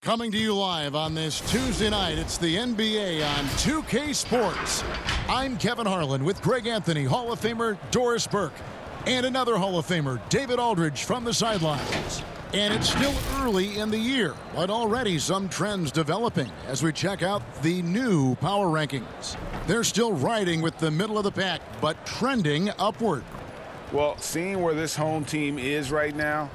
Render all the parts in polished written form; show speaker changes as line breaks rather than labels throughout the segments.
Coming to you live on this Tuesday night, it's the NBA on 2K Sports. I'm Kevin Harlan with Greg Anthony, Hall of Famer Doris Burke, and another Hall of Famer, David Aldridge, from the sidelines. And it's still early in the year, but already some trends developing as we check out the new power rankings. They're still riding with the middle of the pack, but trending upward.
Well, seeing where this home team is right now,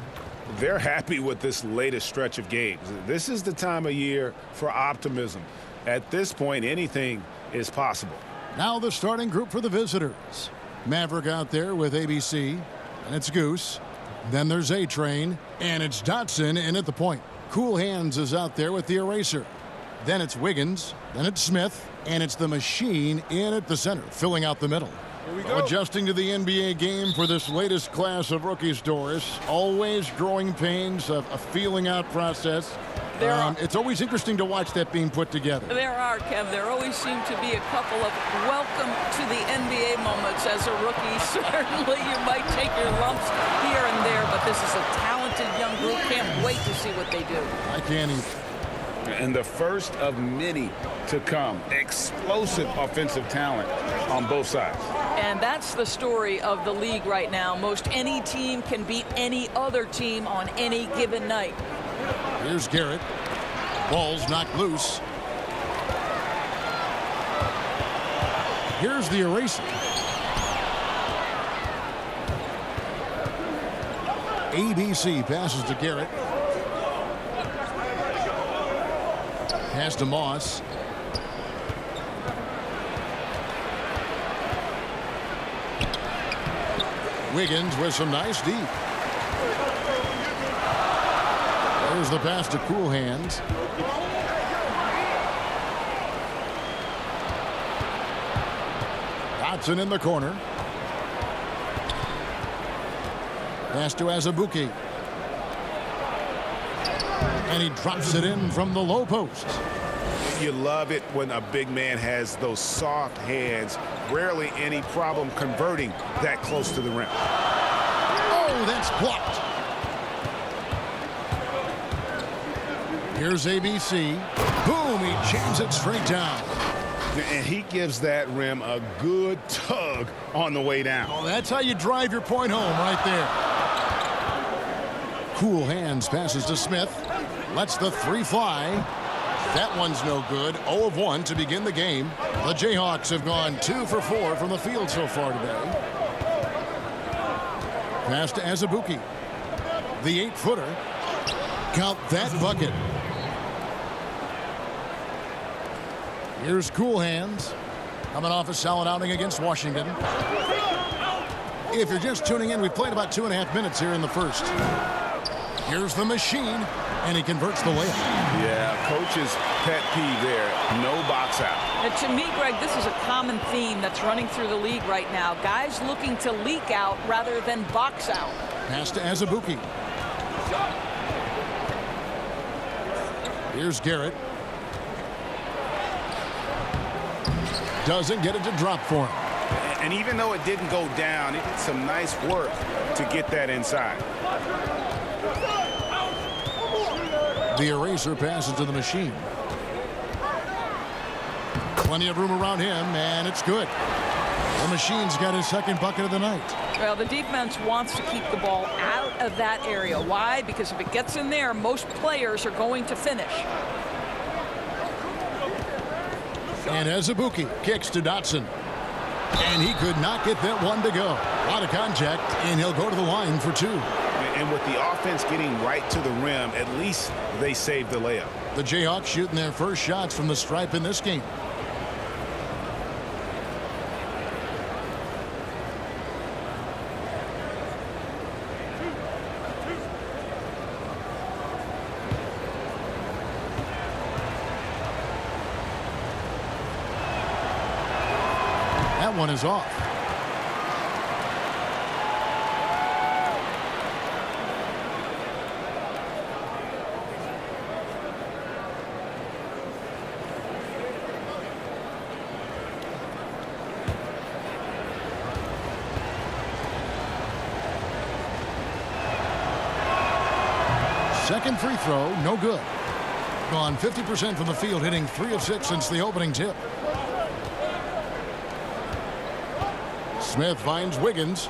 they're happy with this latest stretch of games. This is the time of year for optimism. At this point, anything is possible.
Now the starting group for the visitors. Maverick out there with ABC, and it's Goose. Then there's A-Train, and it's Dotson in at the point. Cool Hands is out there with the eraser. Then it's Wiggins, then it's Smith, and it's the Machine in at the center, filling out the middle.
Here we go.
Adjusting to the NBA game for this latest class of rookies, Doris. Always growing pains of a feeling out process. It's always interesting to watch that being put together.
There are, Kev. There always seem to be a couple of welcome to the NBA moments as a rookie. Certainly you might take your lumps here and there, but this is a talented young group. Can't wait to see what they do.
I can't even.
And the first of many to come. Explosive offensive talent on both sides.
And that's the story of the league right now. Most any team can beat any other team on any given night.
Here's Garrett. Ball's knocked loose. Here's the eraser. ABC passes to Garrett. Pass to Moss. Wiggins with some nice deep. There's the pass to Cool Hands. Dotson in the corner. Pass to Azubuike. And he drops it in from the low post.
You love it when a big man has those soft hands. Rarely any problem converting that close to the rim.
Oh, that's blocked. Here's ABC. Boom, he jams it straight down.
And he gives that rim a good tug on the way down.
Oh, that's how you drive your point home right there. Cool Hands passes to Smith. Lets the three fly. That one's no good. 0 of 1 to begin the game. The Jayhawks have gone 2 for 4 from the field so far today. Pass to Azubuike. The 8-footer. Count that bucket. Here's Cool Hands. Coming off a solid outing against Washington. If you're just tuning in, we've played about 2.5 minutes here in the first. Here's the Machine, and he converts the layup.
Yeah, coach's pet peeve there. No box out.
And to me, Greg, this is a common theme that's running through the league right now. Guys looking to leak out rather than box out.
Pass to Azubuike. Here's Garrett. Doesn't get it to drop for him.
And even though it didn't go down, it did some nice work to get that inside.
The eraser passes to the Machine. Plenty of room around him, and it's good. The Machine's got his second bucket of the night.
Well, the defense wants to keep the ball out of that area. Why? Because if it gets in there, most players are going to finish.
And Azubuike kicks to Dotson. And he could not get that one to go. A lot of contact, and he'll go to the line for 2.
And with the offense getting right to the rim, at least they saved the layup.
The Jayhawks shooting their first shots from the stripe in this game. That one is off. Second free throw, no good. Gone 50% from the field, hitting 3 of 6 since the opening tip. Smith finds Wiggins.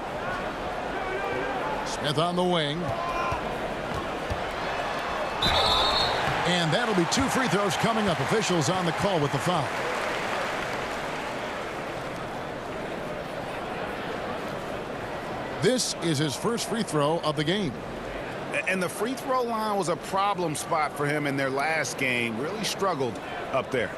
Smith on the wing. And that'll be 2 free throws coming up. Officials on the call with the foul. This is his first free throw of the game.
And the free throw line was a problem spot for him in their last game. Really struggled up there.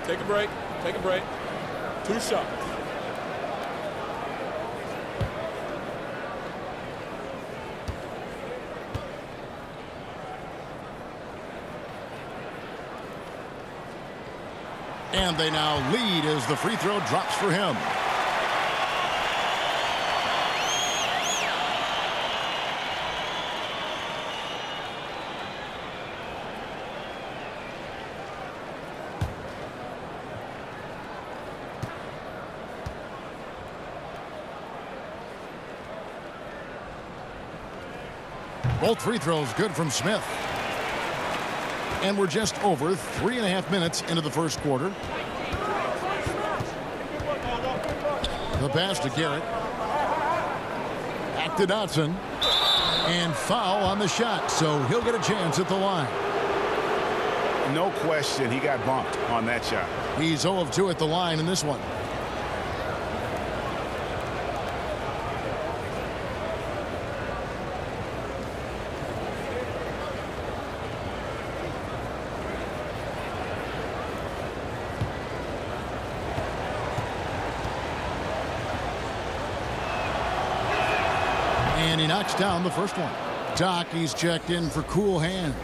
Take a break. Take a break. 2 shots.
And they now lead as the free throw drops for him. Both free throws good from Smith. And we're just over 3.5 minutes into the first quarter. The pass to Garrett. Back to Dotson. And foul on the shot, so he'll get a chance at the line.
No question, he got bumped on that shot.
He's 0 of 2 at the line in this one. And he knocks down the first one. Doc, he's checked in for cool hands.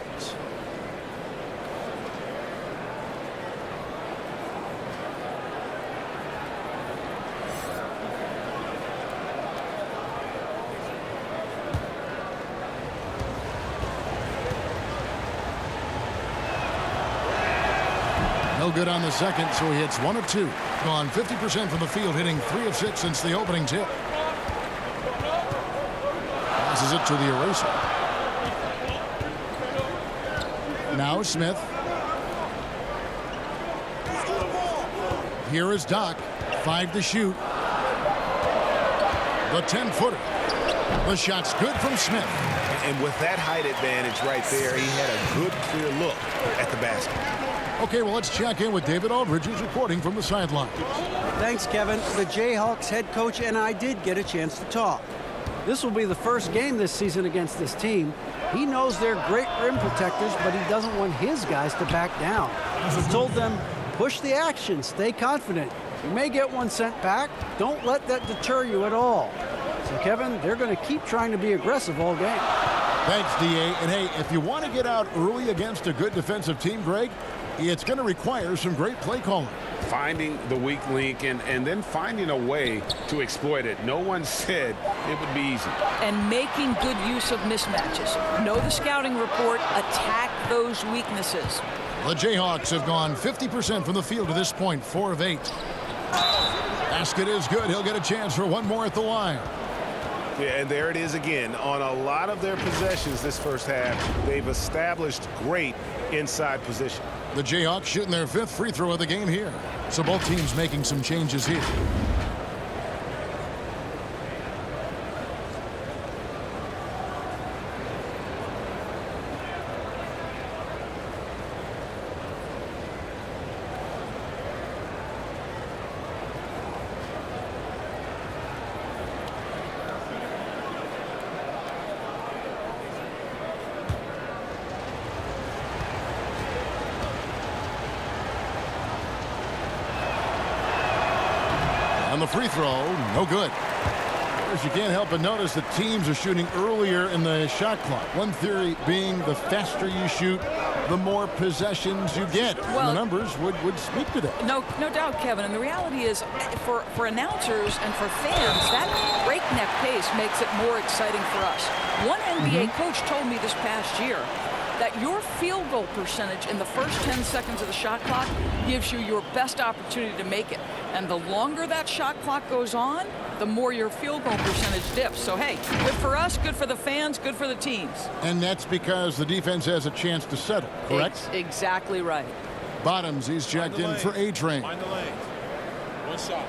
No good on the second, so he hits 1 of 2. Gone 50% from the field, hitting 3 of 6 since the opening tip. Passes it to the eraser. Now Smith. Here is Doc. 5 to shoot. The 10-footer. The shot's good from Smith.
And with that height advantage right there, he had a good, clear look at the basket.
Okay, well, let's check in with David Aldridge, who's reporting from the sideline.
Thanks, Kevin. The Jayhawks head coach and I did get a chance to talk. This will be the first game this season against this team. He knows they're great rim protectors, but he doesn't want his guys to back down. He told them, push the action, stay confident. You may get one sent back. Don't let that deter you at all. So, Kevin, they're going to keep trying to be aggressive all game.
Thanks, D.A. And, hey, if you want to get out early against a good defensive team, Greg, it's going to require some great play calling.
Finding the weak link and then finding a way to exploit it. No one said it would be easy.
And making good use of mismatches. Know the scouting report. Attack those weaknesses.
The Jayhawks have gone 50% from the field to this point, 4 of 8. Basket is good. He'll get a chance for one more at the line.
Yeah, and there it is again. On a lot of their possessions this first half, they've established great inside position.
The Jayhawks shooting their 5th free throw of the game here. So both teams making some changes here. On the free throw, no good. You can't help but notice that teams are shooting earlier in the shot clock. One theory being the faster you shoot, the more possessions you get.
Well,
and the numbers would speak to that.
No doubt, Kevin. And the reality is, for announcers and for fans, that breakneck pace makes it more exciting for us. One NBA coach told me this past year that your field goal percentage in the first 10 seconds of the shot clock gives you your best opportunity to make it. And the longer that shot clock goes on, the more your field goal percentage dips. So, hey, good for us, good for the fans, good for the teams.
And that's because the defense has a chance to settle, correct?
Exactly right.
Bottoms, he's checked in for A-Train.
Find the lanes. One shot.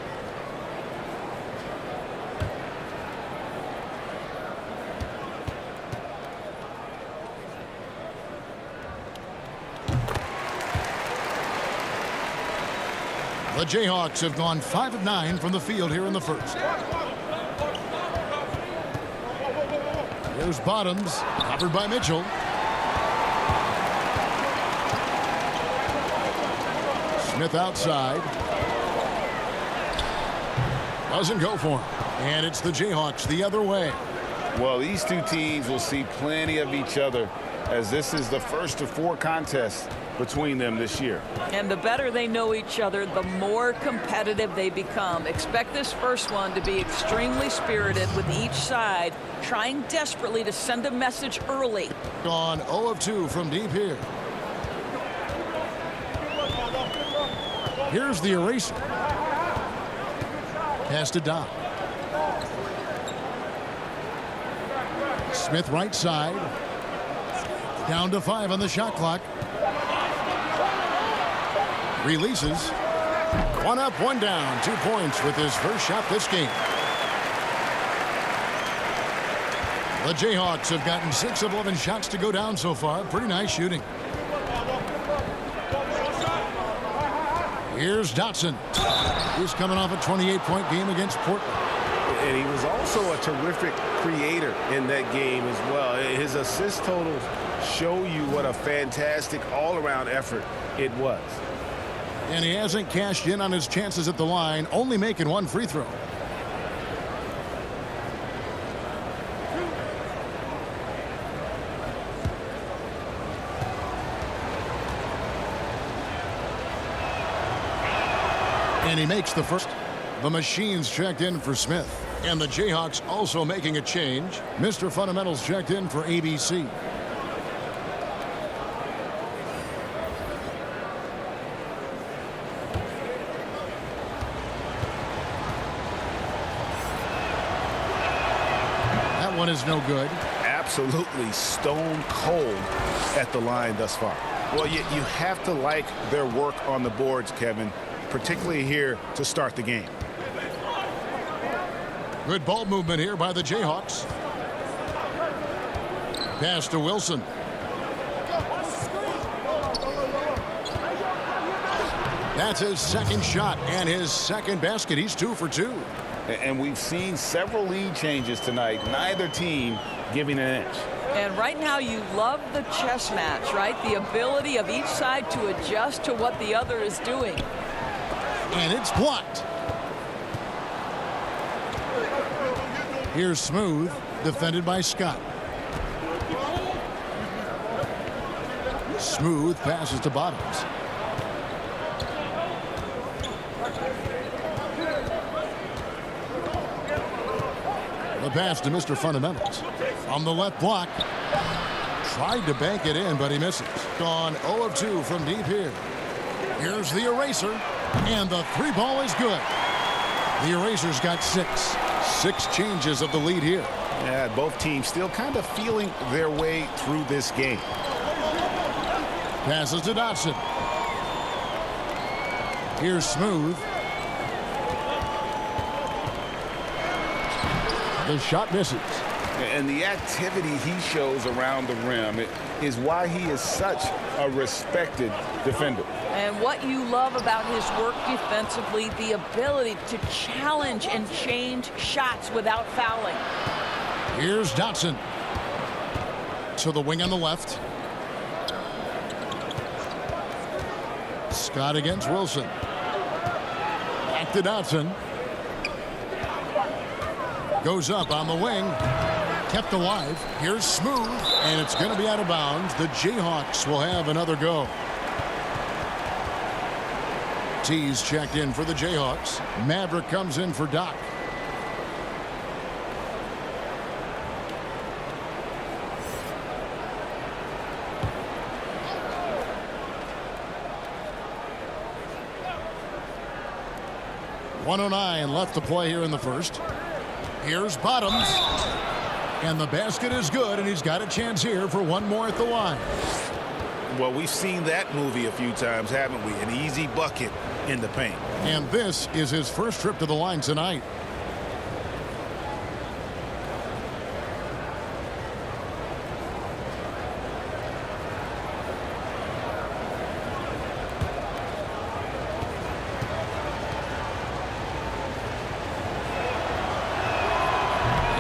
The Jayhawks have gone 5 of 9 from the field here in the first. Here's Bottoms, covered by Mitchell. Smith outside. Doesn't go for him. And it's the Jayhawks the other way.
Well, these two teams will see plenty of each other, as this is the first of 4 contests between them this year.
And the better they know each other, the more competitive they become. Expect this first one to be extremely spirited, with each side trying desperately to send a message early.
Gone 0 of 2 from deep here. Here's the eraser. Pass to Doc. Smith right side. Down to 5 on the shot clock. Releases. 1 up, 1 down. 2 points with his first shot this game. The Jayhawks have gotten 6 of 11 shots to go down so far. Pretty nice shooting. Here's Dotson. He's coming off a 28-point game against Portland.
And he was also a terrific creator in that game as well. His assist totals show you what a fantastic all-around effort it was.
And he hasn't cashed in on his chances at the line, only making 1 free throw. And he makes the first. The Machines checked in for Smith. And the Jayhawks also making a change. Mr. Fundamentals checked in for ABC. That one is no good.
Absolutely stone cold at the line thus far. Well, you have to like their work on the boards, Kevin, particularly here to start the game.
Good ball movement here by the Jayhawks. Pass to Wilson. That's his second shot and his second basket. He's 2 for 2.
And we've seen several lead changes tonight, neither team giving an inch.
And right now you love the chess match, right? The ability of each side to adjust to what the other is doing.
And it's blocked. Here's Smooth, defended by Scott. Smooth passes to Bottoms. The pass to Mr. Fundamentals. On the left block. Tried to bank it in, but he misses. Gone 0 of 2 from deep here. Here's the eraser. And the 3-ball is good. The eraser's got 6. 6 changes of the lead here.
Yeah, both teams still kind of feeling their way through this game.
Passes to Dotson. Here's Smooth. The shot misses.
And the activity he shows around the rim is why he is such a respected defender.
And what you love about his work defensively, the ability to challenge and change shots without fouling.
Here's Dotson. To the wing on the left. Scott against Wilson. Back to Dotson. Goes up on the wing. Kept alive. Here's Smooth. And it's going to be out of bounds. The Jayhawks will have another go. T's checked in for the Jayhawks. Maverick comes in for Doc. 1:09 left to play here in the first. Here's Bottoms. And the basket is good, and he's got a chance here for one more at the line.
Well, we've seen that movie a few times, haven't we? An easy bucket in the paint.
And this is his first trip to the line tonight.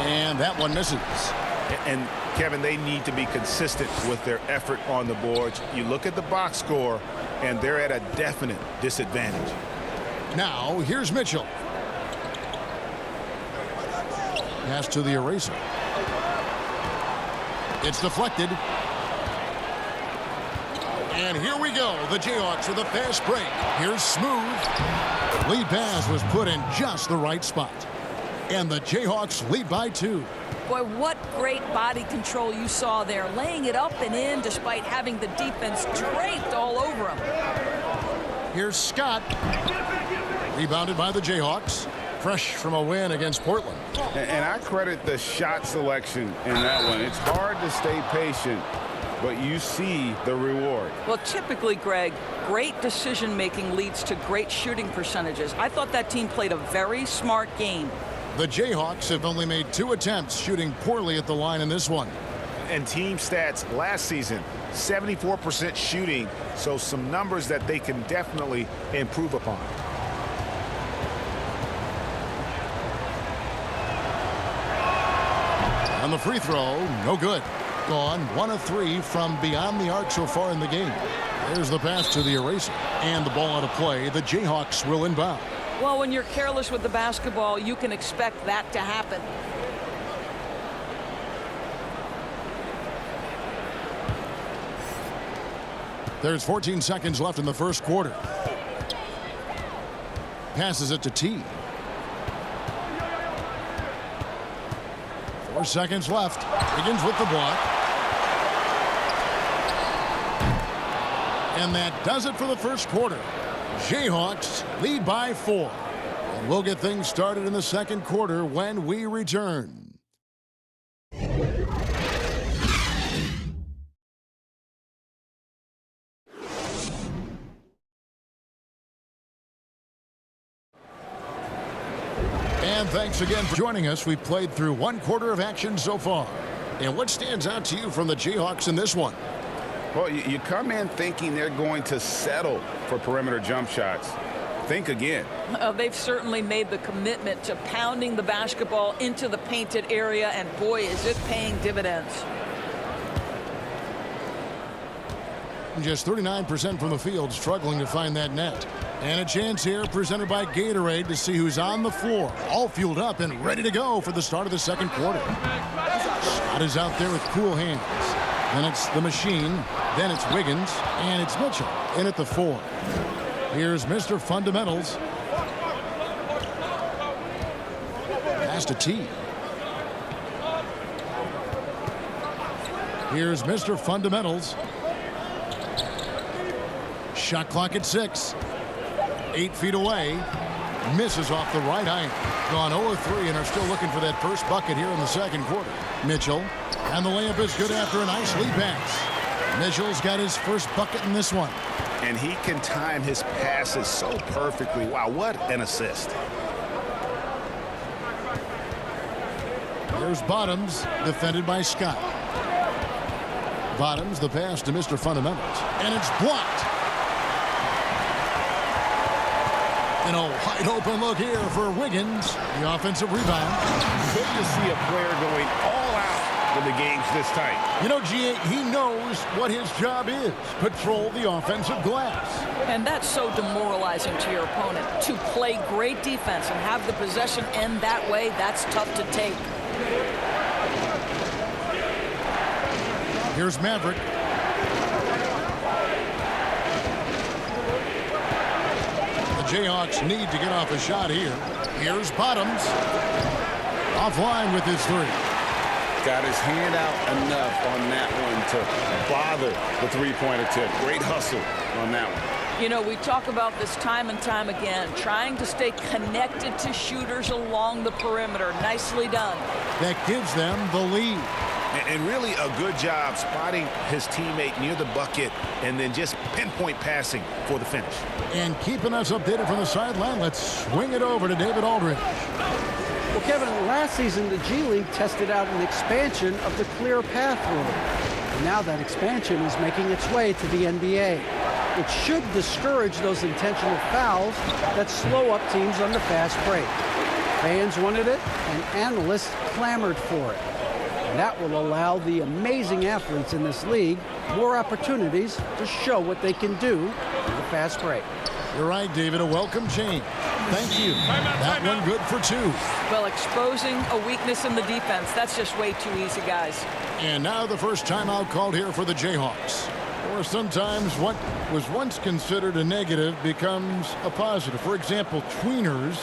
And that one misses.
And Kevin, they need to be consistent with their effort on the boards. You look at the box score, and they're at a definite disadvantage.
Now, here's Mitchell. Pass to the eraser. It's deflected. And here we go. The Jayhawks with a fast break. Here's Smooth. Lead pass was put in just the right spot. And the Jayhawks lead by 2.
Boy, what great body control you saw there, laying it up and in despite having the defense draped all over him.
Here's Scott. Rebounded by the Jayhawks. Fresh from a win against Portland.
And I credit the shot selection in that one. It's hard to stay patient, but you see the reward.
Well, typically, Greg, great decision-making leads to great shooting percentages. I thought that team played a very smart game.
The Jayhawks have only made 2 attempts, shooting poorly at the line in this one.
And team stats last season, 74% shooting, so some numbers that they can definitely improve upon.
On the free throw, no good. Gone 1 of 3 from beyond the arc so far in the game. There's the pass to the eraser. And the ball out of play. The Jayhawks will inbound.
Well, when you're careless with the basketball, you can expect that to happen.
There's 14 seconds left in the first quarter. Passes it to T. 4 seconds left. Begins with the block. And that does it for the first quarter. Jayhawks lead by 4. And we'll get things started in the second quarter when we return. And thanks again for joining us. We've played through 1 quarter of action so far. And what stands out to you from the Jayhawks in this one?
Well, you come in thinking they're going to settle for perimeter jump shots. Think again.
They've certainly made the commitment to pounding the basketball into the painted area, and boy, is it paying dividends.
Just 39% from the field, struggling to find that net. And a chance here presented by Gatorade to see who's on the floor. All fueled up and ready to go for the start of the second quarter. Scott is out there with cool hands. Then it's the machine. Then it's Wiggins. And it's Mitchell in at the 4. Here's Mr. Fundamentals. Pass to T. Here's Mr. Fundamentals. Shot clock at 6. 8 feet away. Misses off the right iron. Gone 0-3 and are still looking for that first bucket here in the second quarter. Mitchell. And the layup is good after a nice lead pass. Mitchell's got his first bucket in this one.
And he can time his passes so perfectly. Wow, what an assist.
There's Bottoms, defended by Scott. Bottoms, the pass to Mr. Fundamentals. And it's blocked. And a wide open look here for Wiggins. The offensive rebound.
Good to see a player going all out when the game's this tight.
You know, G.A., he knows what his job is. Patrol the offensive glass.
And that's so demoralizing to your opponent. To play great defense and have the possession end that way, that's tough to take.
Here's Maverick. The Jayhawks need to get off a shot here. Here's Bottoms. Offline with his 3.
Got his hand out enough on that one to bother the three-point attempt. Great hustle on that one.
You know, we talk about this time and time again, trying to stay connected to shooters along the perimeter. Nicely done.
That gives them the lead.
And really a good job spotting his teammate near the bucket and then just pinpoint passing for the finish.
And keeping us updated from the sideline, let's swing it over to David Aldridge.
Well, Kevin, last season the G League tested out an expansion of the clear path rule. And now that expansion is making its way to the NBA. It should discourage those intentional fouls that slow up teams on the fast break. Fans wanted it, and analysts clamored for it. And that will allow the amazing athletes in this league more opportunities to show what they can do in the fast break.
You're right, David. A welcome change. Thank you. That one good for 2.
Well, exposing a weakness in the defense, that's just way too easy, guys.
And now the first timeout called here for the Jayhawks. Or sometimes what was once considered a negative becomes a positive. For example, tweeners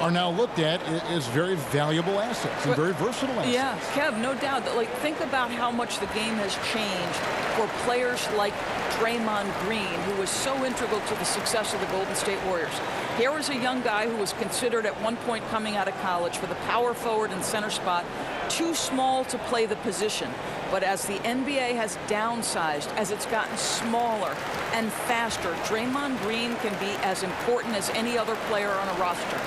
are now looked at as very valuable assets and very versatile assets.
Yeah, Kev, no doubt. Like, think about how much the game has changed for players like Draymond Green, who was so integral to the success of the Golden State Warriors. Here was a young guy who was considered at one point coming out of college for the power forward and center spot, too small to play the position. But as the NBA has downsized, as it's gotten smaller and faster, Draymond Green can be as important as any other player on a roster.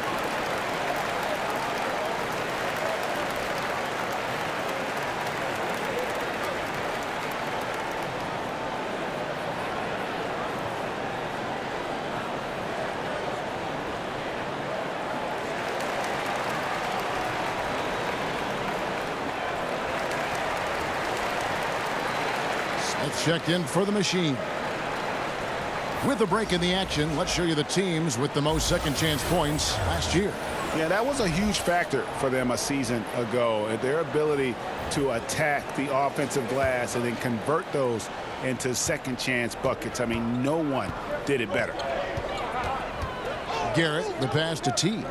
Let's check in for the machine. With a break in the action, let's show you the teams with the most second chance points last year.
Yeah, that was a huge factor for them a season ago. Their ability to attack the offensive glass and then convert those into second chance buckets. I mean, no one did it better.
Garrett, the pass to T.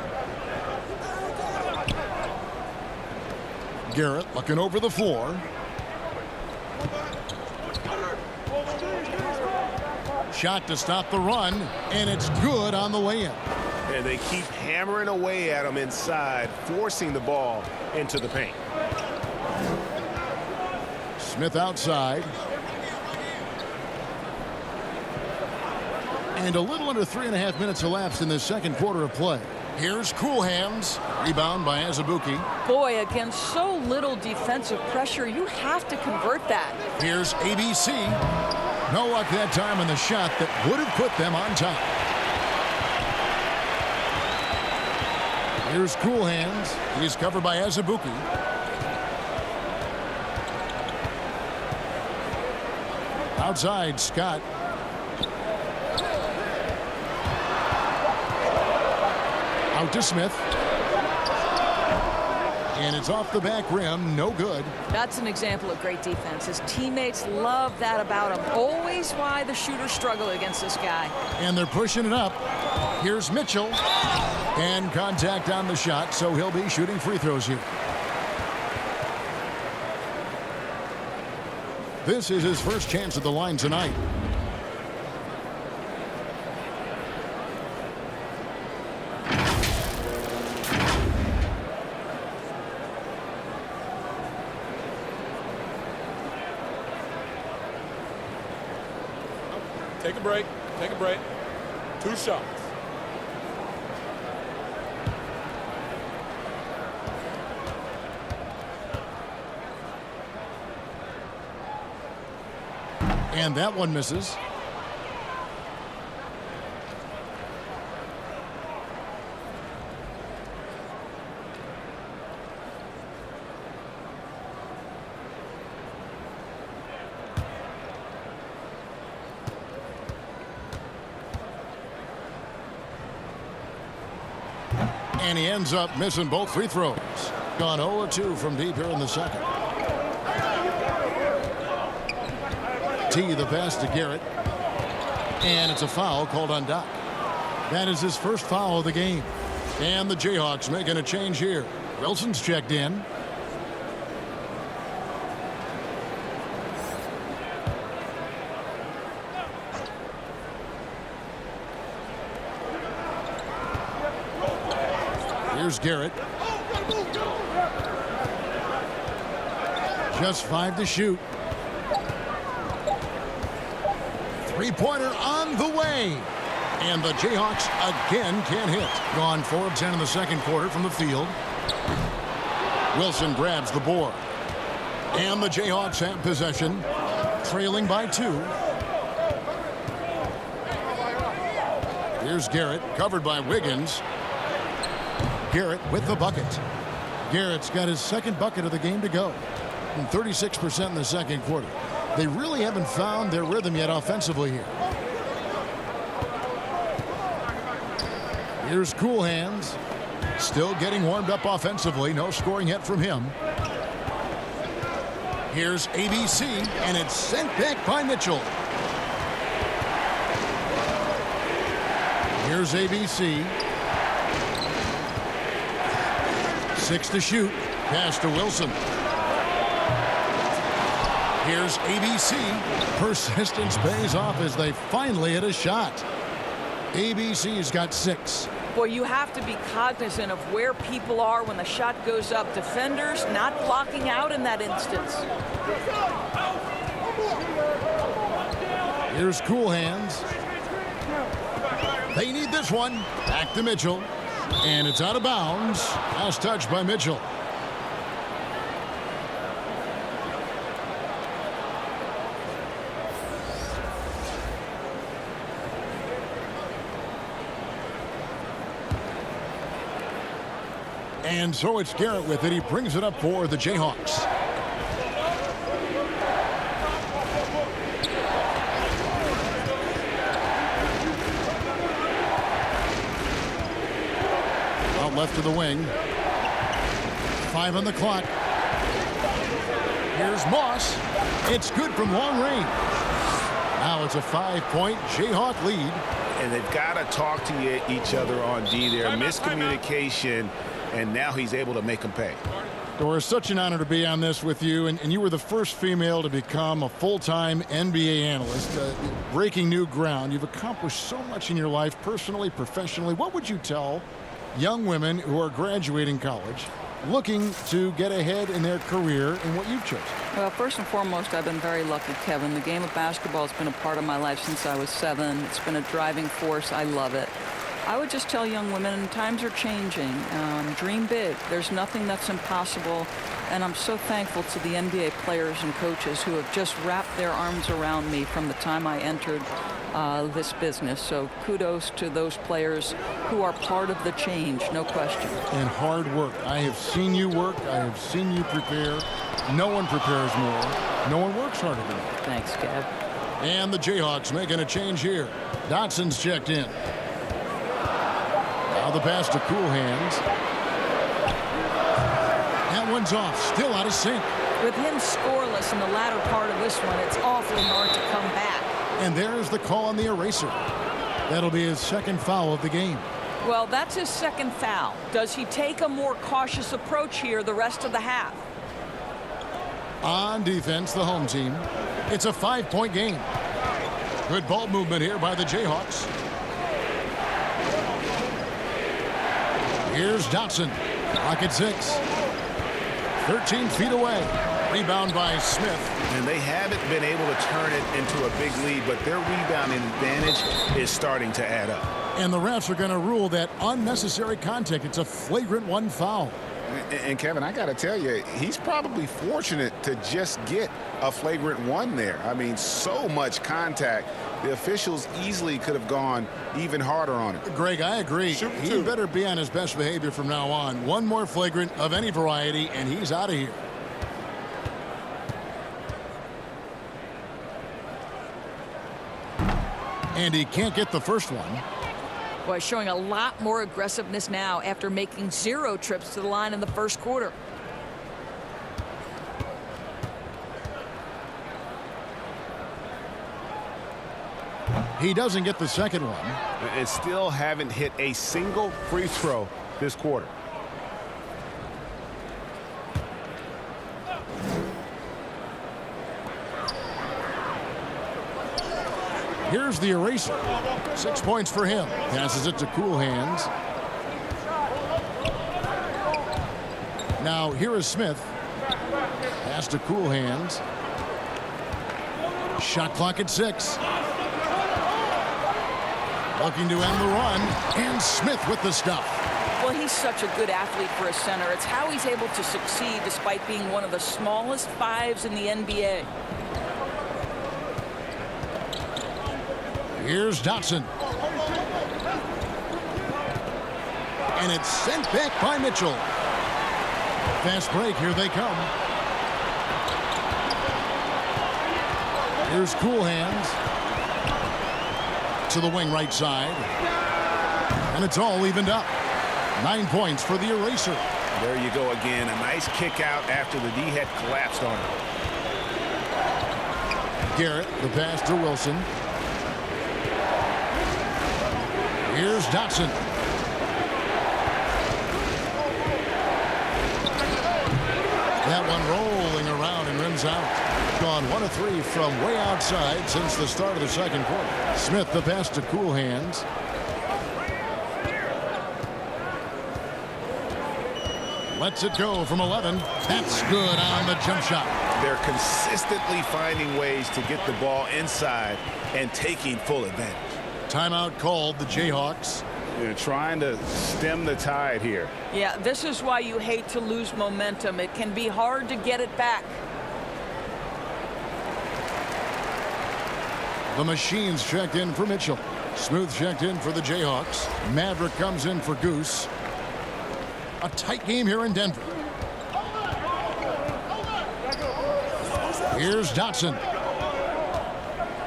Garrett looking over the floor. Shot to stop the run, and it's good on the way in.
And they keep hammering away at him inside, forcing the ball into the paint.
Smith outside. And a little under 3.5 minutes elapsed in the second quarter of play. Here's Cool Hands. Rebound by Azubuike.
Boy, against so little defensive pressure, you have to convert that.
Here's ABC. No luck that time on the shot that would have put them on top. Here's Cool Hands. He's covered by Azubuike. Outside, Scott. Out to Smith. And it's off the back rim, no good.
That's an example of great defense. His teammates love that about him. Always why the shooters struggle against this guy.
And they're pushing it up. Here's Mitchell. And contact on the shot, so he'll be shooting free throws here. This is his first chance at the line tonight.
Take a break. Take a break. 2 shots.
And that one misses. And he ends up missing both free throws. Gone 0-2 from deep here in the second. T, the pass to Garrett. And it's a foul called on Doc. That is his first foul of the game. And the Jayhawks making a change here. Wilson's checked in. Here's Garrett. Just 5 to shoot. Three-pointer on the way. And the Jayhawks again can't hit. Gone 4 of 10 in the second quarter from the field. Wilson grabs the board. And the Jayhawks have possession, trailing by 2. Here's Garrett, covered by Wiggins. Garrett with the bucket. Garrett's got his second bucket of the game to go. And 36% in the second quarter. They really haven't found their rhythm yet offensively here. Here's Cool Hands. Still getting warmed up offensively. No scoring yet from him. Here's ABC, and it's sent back by Mitchell. Here's ABC. 6 to shoot. Pass to Wilson. Here's ABC. Persistence pays off as they finally hit a shot. ABC's got 6.
Boy, you have to be cognizant of where people are when the shot goes up. Defenders not blocking out in that instance.
Here's Cool Hands. They need this one. Back to Mitchell. And it's out of bounds. Last touch by Mitchell. And so it's Garrett with it. He brings it up for the Jayhawks. Out left to the wing. 5 on the clock. Here's Moss. It's good from long range. Now it's a 5-point Jayhawk lead.
And they've got to talk to each other on D there. Miscommunication. And now he's able to make them pay.
Doris, such an honor to be on this with you. And you were the first female to become a full-time NBA analyst, breaking new ground. You've accomplished so much in your life, personally, professionally. What would you tell young women who are graduating college, looking to get ahead in their career in what you've chosen?
Well, first and foremost, I've been very lucky, Kevin. The game of basketball has been a part of my life since I was 7. It's been a driving force. I love it. I would just tell young women, times are changing. Dream big. There's nothing that's impossible. And I'm so thankful to the NBA players and coaches who have just wrapped their arms around me from the time I entered this business. So kudos to those players who are part of the change, no question.
And hard work. I have seen you work. I have seen you prepare. No one prepares more. No one works harder than you.
Thanks, Kev.
And the Jayhawks making a change here. Dotson's checked in. Now the pass to Cool Hands. That one's off. Still out of sync.
With him scoreless in the latter part of this one, it's awfully hard to come back.
And there's the call on the eraser. That'll be his second foul of the game.
Well, that's his second foul. Does he take a more cautious approach here the rest of the half?
On defense, the home team. It's a 5-point game. Good ball movement here by the Jayhawks. Here's Dotson. Clock at 6. 13 feet away. Rebound by Smith.
And they haven't been able to turn it into a big lead, but their rebounding advantage is starting to add up.
And the refs are going to rule that unnecessary contact. It's a flagrant 1 foul.
And Kevin, I got to tell you, he's probably fortunate to just get a flagrant 1 there. I mean, so much contact. The officials easily could have gone even harder on it.
Greg, I agree. He better be on his best behavior from now on. One more flagrant of any variety, and he's out of here. And he can't get the first one.
Boy, showing a lot more aggressiveness now after making 0 trips to the line in the first quarter.
He doesn't get the second one.
And still haven't hit a single free throw this quarter.
Here's the eraser. 6 points for him. Passes it to Cool Hands. Now here is Smith. Pass to Cool Hands. Shot clock at 6. Looking to end the run. And Smith with the stuff.
Well, he's such a good athlete for a center. It's how he's able to succeed despite being one of the smallest fives in the NBA.
Here's Dotson. And it's sent back by Mitchell. Fast break, here they come. Here's Cool Hands. To the wing right side. And it's all evened up. 9 points for the eraser.
There you go again. A nice kick out after the D had collapsed on him.
Garrett, the pass to Wilson. Here's Dotson. That one rolling around and rims out. Gone 1 of 3 from way outside since the start of the second quarter. Smith, the pass to Cool Hands. Lets it go from 11. That's good on the jump shot.
They're consistently finding ways to get the ball inside and taking full advantage.
Timeout called, the Jayhawks.
They're trying to stem the tide here.
Yeah, this is why you hate to lose momentum. It can be hard to get it back.
The Machines checked in for Mitchell. Smooth checked in for the Jayhawks. Maverick comes in for Goose. A tight game here in Denver. Here's Dotson.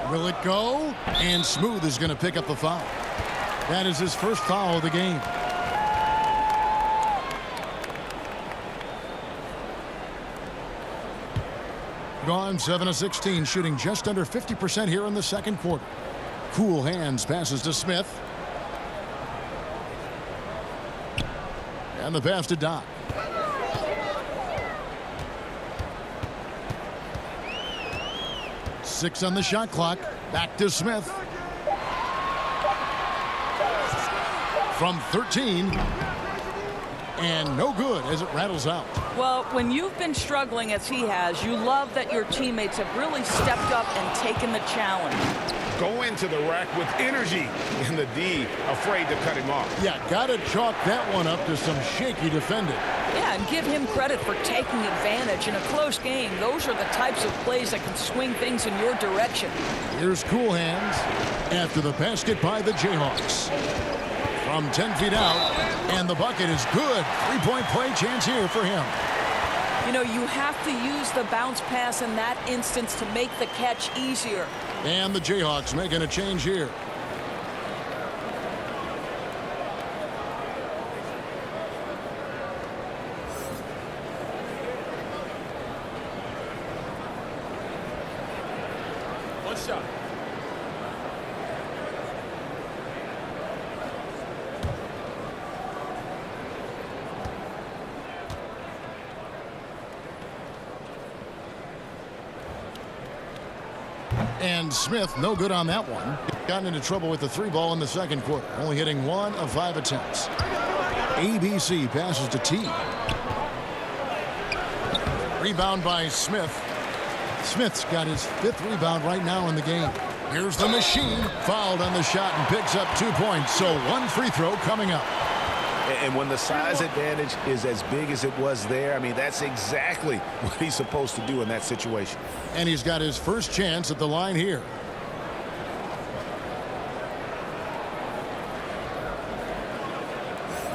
Will it go? And Smooth is going to pick up the foul. That is his first foul of the game. Gone 7 of 16, shooting just under 50% here in the second quarter. Cool Hands passes to Smith. And the pass to Doc. Six on the shot clock. Back to Smith. From 13. And no good as it rattles out.
Well, when you've been struggling as he has, you love that your teammates have really stepped up and taken the challenge.
Go into the rack with energy, and the D afraid to cut him off.
Yeah, got to chalk that one up to some shaky defending.
Yeah, and give him credit for taking advantage in a close game. Those are the types of plays that can swing things in your direction.
Here's Cool Hands after the basket by the Jayhawks. From 10 feet out, and the bucket is good. Three-point play chance here for him.
You know, you have to use the bounce pass in that instance to make the catch easier.
And the Jayhawks making a change here.
One shot.
And Smith, no good on that one. Gotten into trouble with the 3-ball in the second quarter. Only hitting 1 of 5 attempts. ABC passes to T. Rebound by Smith. Smith's got his 5th rebound right now in the game. Here's the Machine. Fouled on the shot and picks up 2 points. So 1 free throw coming up.
And when the size advantage is as big as it was there, I mean, that's exactly what he's supposed to do in that situation.
And he's got his first chance at the line here.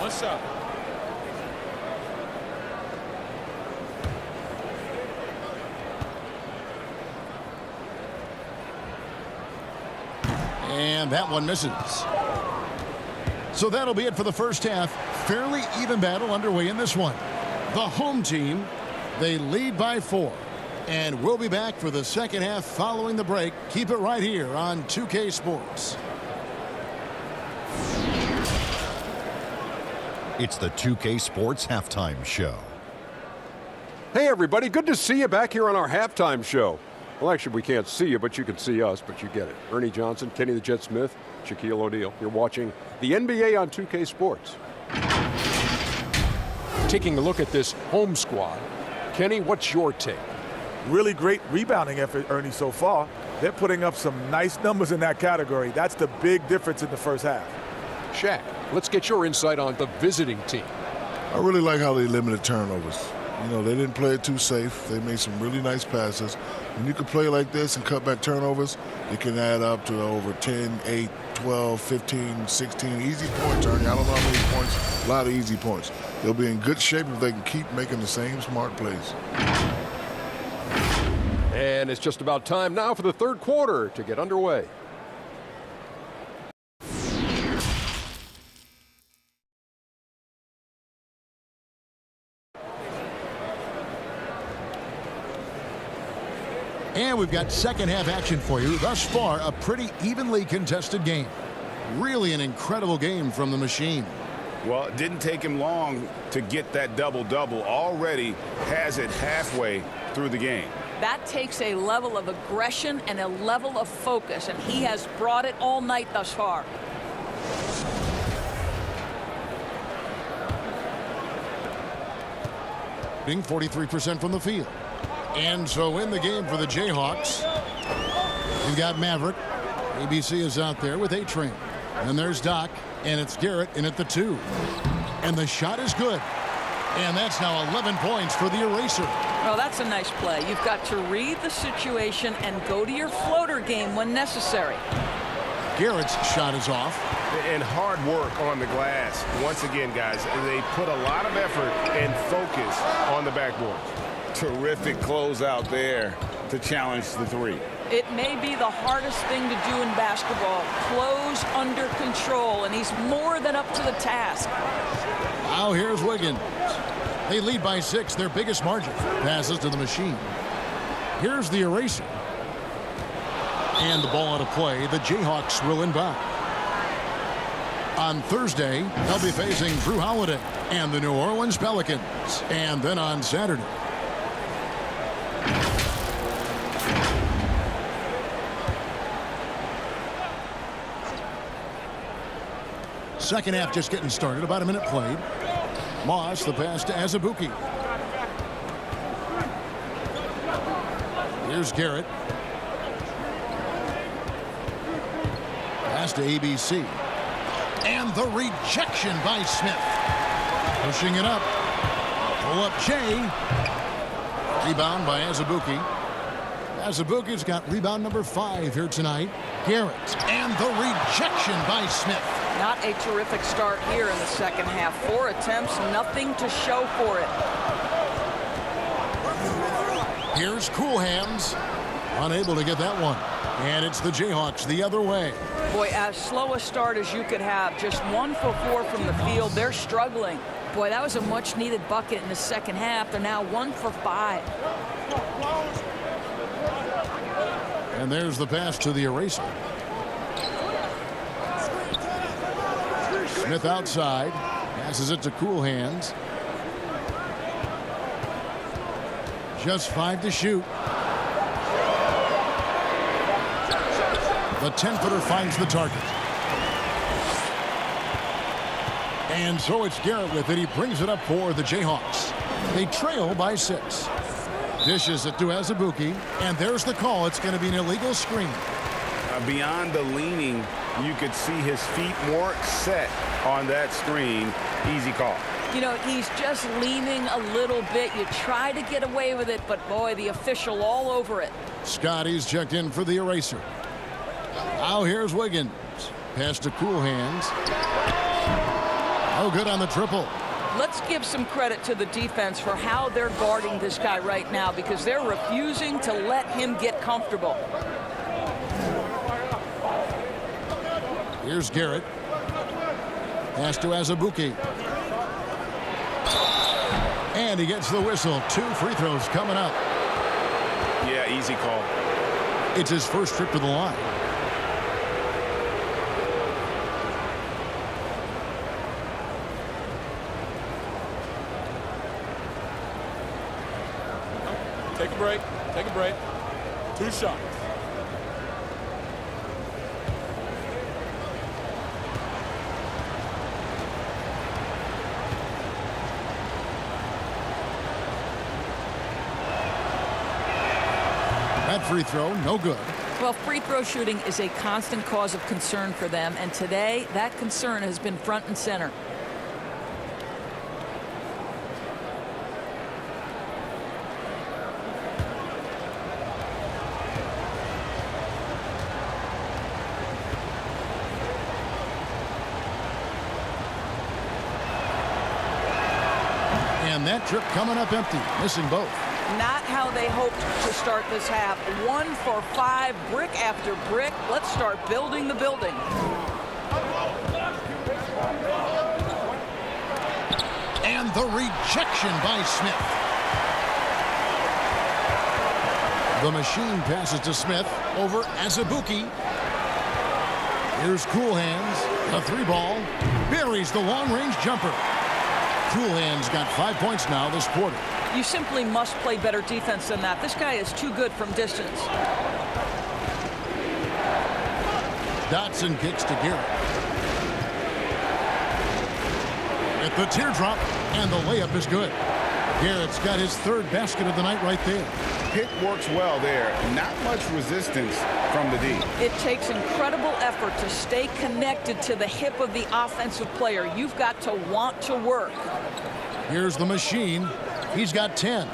One shot.
And that one misses. So that'll be it for the first half. Fairly even battle underway in this one. The home team, they lead by 4. And we'll be back for the second half following the break. Keep it right here on 2K Sports.
It's the 2K Sports Halftime Show.
Hey, everybody. Good to see you back here on our halftime show. Well, actually, we can't see you, but you can see us, but you get it. Ernie Johnson, Kenny the Jet Smith, Shaquille O'Neal. You're watching the NBA on 2K Sports. taking a look at this home squad. Kenny, what's your take?
Really great rebounding effort, Ernie, so far. They're putting up some nice numbers in that category. That's the big difference in the first half.
Shaq, let's get your insight on the visiting team.
I really like how they limited turnovers. You know, they didn't play it too safe. They made some really nice passes. When you can play like this and cut back turnovers, it can add up to over 10, 8, 12, 15, 16 easy points, Ernie. I don't know how many points, a lot of easy points. They'll be in good shape if they can keep making the same smart plays.
And it's just about time now for the third quarter to get underway.
And we've got second half action for you. Thus far, a pretty evenly contested game. Really an incredible game from the machine.
Well, it didn't take him long to get that double-double. Already has it halfway through the game.
That takes a level of aggression and a level of focus, and he has brought it all night thus far.
Being 43% from the field. And so in the game for the Jayhawks, you've got Maverick. ABC is out there with A-Train. And there's Doc, and it's Garrett in at the 2. And the shot is good. And that's now 11 points for the eraser.
Well, that's a nice play. You've got to read the situation and go to your floater game when necessary.
Garrett's shot is off.
And hard work on the glass. Once again, guys, they put a lot of effort and focus on the backboard. Terrific closeout there to challenge the 3.
It may be the hardest thing to do in basketball. Close under control, and he's more than up to the task.
Now here's Wiggins. They lead by 6, their biggest margin. Passes to the machine. Here's the eraser. And the ball out of play. The Jayhawks will inbound. On Thursday, they'll be facing Drew Holiday and the New Orleans Pelicans. And then on Saturday, second half just getting started. About a minute played. Moss, the pass to Azubuike. Here's Garrett. Pass to ABC. And the rejection by Smith. Pushing it up. Pull up Jay. Rebound by Azubuike. Azubuike's got rebound number 5 here tonight. Garrett. And the rejection by Smith.
Not a terrific start here in the second half. 4 attempts, nothing to show for it.
Here's Cool Hands. Unable to get that one. And it's the Jayhawks the other way.
Boy, as slow a start as you could have. Just 1 for 4 from the field. They're struggling. Boy, that was a much-needed bucket in the second half. They're now 1 for 5.
And there's the pass to the eraser. Smith outside. Passes it to Cool Hands. Just 5 to shoot. The 10-footer finds the target. And so it's Garrett with it. He brings it up for the Jayhawks. They trail by 6. Dishes it to Azubuike. And there's the call. It's going to be an illegal screen.
Beyond the leaning, you could see his feet more set on that screen. Easy call.
You know, he's just leaning a little bit. You try to get away with it, but boy, the official all over it.
Scotty's checked in for the eraser. Now here's Wiggins. Pass to Cool Hands. Oh, good on the triple.
Let's give some credit to the defense for how they're guarding this guy right now, because they're refusing to let him get comfortable.
Here's Garrett. Pass to Azubuike. And he gets the whistle. 2 free throws coming up.
Yeah, easy call.
It's his first trip to the line.
Take a break. Take a break. 2 shots.
free throw, no good.
Well, free throw shooting is a constant cause of concern for them, and today that concern has been front and center.
And that trip coming up empty, missing both.
Not how they hoped to start this half. 1 for 5, brick after brick. Let's start building the building.
And the rejection by Smith. The machine passes to Smith over Azubuike. Here's Cool Hands. The 3-ball buries the long-range jumper. Cool Hands got 5 points now this quarter.
You simply must play better defense than that. This guy is too good from distance.
Dotson kicks to Garrett. At the teardrop, and the layup is good. Garrett's got his 3rd basket of the night right there.
Pick works well there. Not much resistance from the D.
It takes incredible effort to stay connected to the hip of the offensive player. You've got to want to work.
Here's the machine. He's got 10.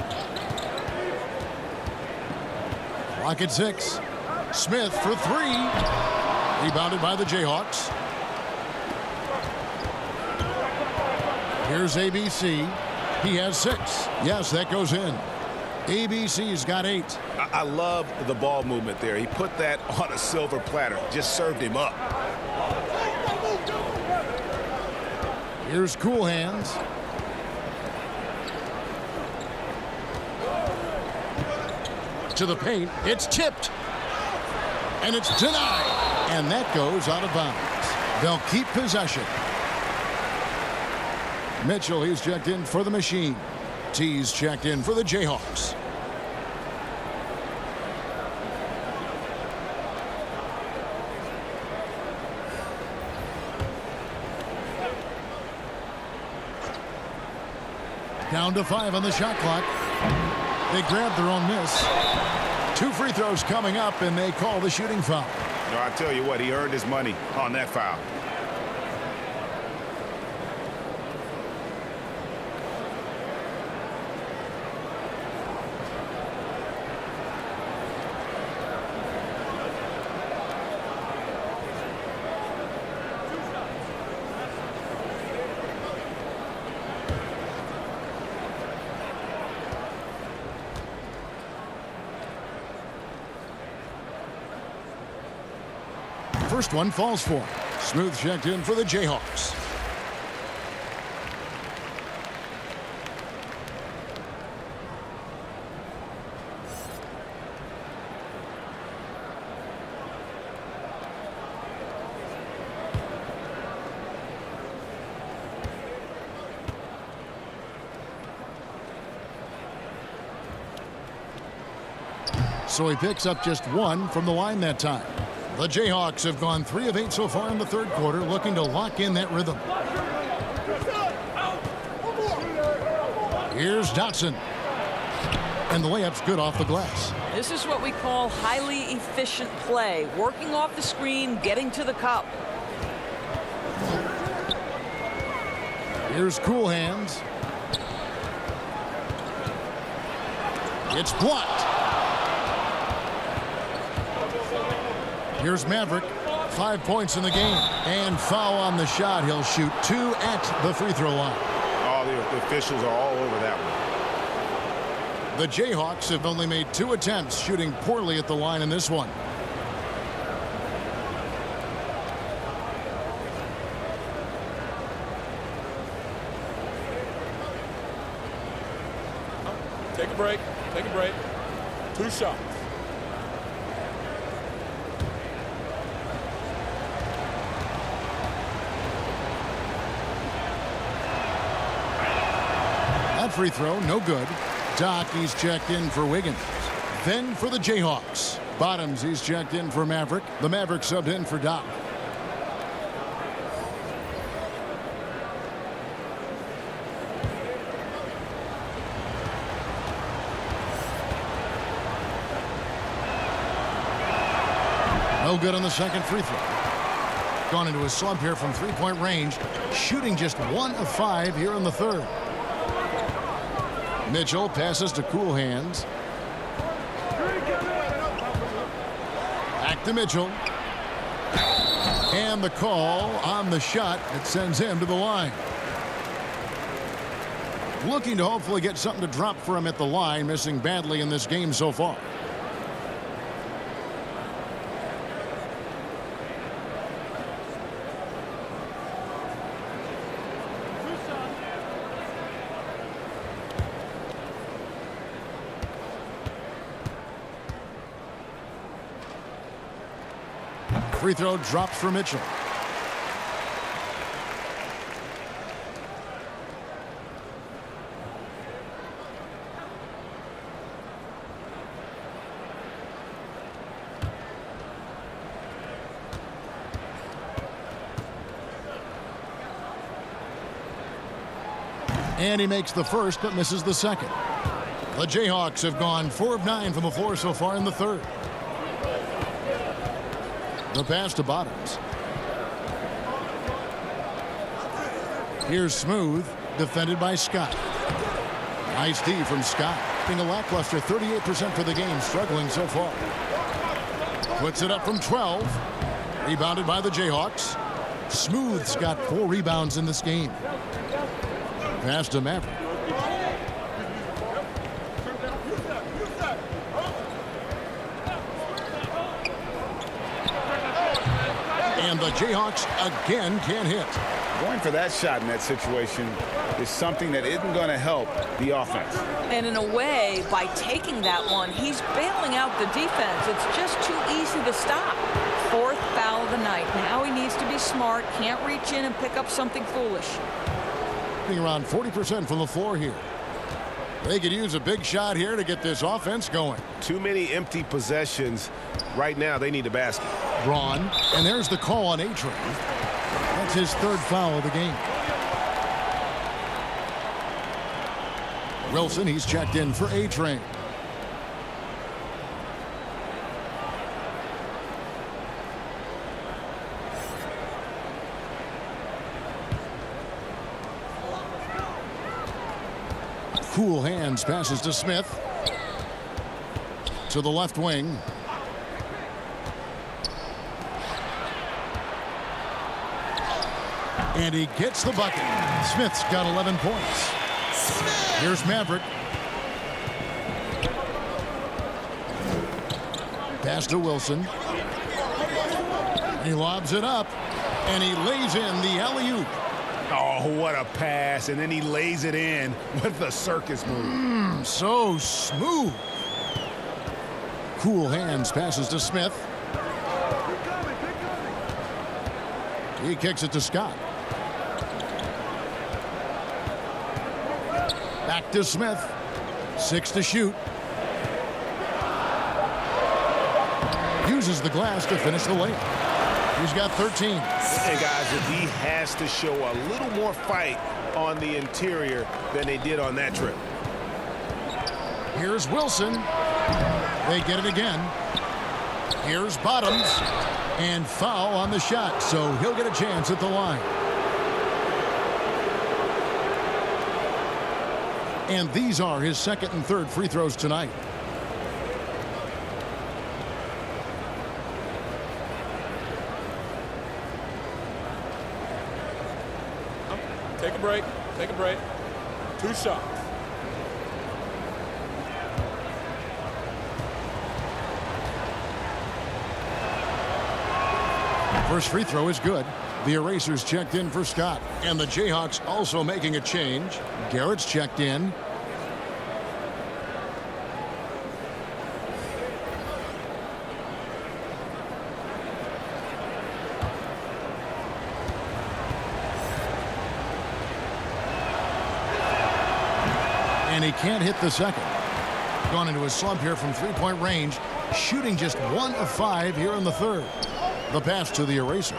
Clock at 6. Smith for 3. Rebounded by the Jayhawks. Here's ABC. He has 6. Yes, that goes in. ABC's got 8.
I love the ball movement there. He put that on a silver platter. Just served him up.
Here's Cool Hands. To the paint. It's tipped. And it's denied. And that goes out of bounds. They'll keep possession. Mitchell, he's checked in for the machine. T's checked in for the Jayhawks. Down to 5 on the shot clock. They grab their own miss. 2 free throws coming up, and they call the shooting foul.
No, I tell you what, he earned his money on that foul.
First one falls for him. Smooth checked in for the Jayhawks. So he picks up just 1 from the line that time. The Jayhawks have gone 3 of 8 so far in the 3rd quarter, looking to lock in that rhythm. Here's Dotson. And the layup's good off the glass.
This is what we call highly efficient play. Working off the screen, getting to the cup.
Here's Cool Hands. It's blocked. Here's Maverick. 5 points in the game. And foul on the shot. He'll shoot 2 at the free throw line.
Oh, the officials are all over that one.
The Jayhawks have only made 2 attempts, shooting poorly at the line in this one.
Take a break. Take a break. 2 shots.
That free throw, no good. Doc, he's checked in for Wiggins. Then for the Jayhawks. Bottoms, he's checked in for Maverick. The Maverick subbed in for Doc. No good on the second free throw. Gone into a slump here from three-point range, shooting just 1 of 5 here in the third. Mitchell passes to Cool Hands. Back to Mitchell. And the call on the shot that sends him to the line. Looking to hopefully get something to drop for him at the line, missing badly in this game so far. Free throw drops for Mitchell. And he makes the first but misses the second. The Jayhawks have gone 4 of 9 from the floor so far in the third. The pass to Bottoms. Here's Smooth, defended by Scott. Nice D from Scott. Being a lackluster 38% for the game, struggling so far. Puts it up from 12. Rebounded by the Jayhawks. Smooth's got 4 rebounds in this game. Pass to Maverick. And the Jayhawks again can't hit.
Going for that shot in that situation is something that isn't going to help the offense.
And in a way, by taking that one, he's bailing out the defense. It's just too easy to stop. 4th foul of the night. Now he needs to be smart. Can't reach in and pick up something foolish.
Around 40% from the floor here. They could use a big shot here to get this offense going.
Too many empty possessions. Right now, they need a basket.
Braun, and there's the call on A-Train. That's his 3rd foul of the game. Wilson, he's checked in for A-Train. Cool Hands passes to Smith. To the left wing. And he gets the bucket. Smith's got 11 points. Here's Maverick. Pass to Wilson. He lobs it up. And he lays in the alley-oop.
Oh, what a pass. And then he lays it in with the circus move.
So smooth. Cool Hands passes to Smith. He kicks it to Scott. Back to Smith. 6 to shoot. Uses the glass to finish the layup. He's got 13.
And guys, the D has to show a little more fight on the interior than they did on that trip.
Here's Wilson. They get it again. Here's Bottoms. And foul on the shot, so he'll get a chance at the line. And these are his 2nd and 3rd free throws tonight.
Take a break. Take a break. 2 shots.
First free throw is good. The Erasers checked in for Scott. And the Jayhawks also making a change. Garrett's checked in. And he can't hit the second. Gone into a slump here from 3-point range. Shooting just 1 of 5 here in the third. The pass to the Eraser.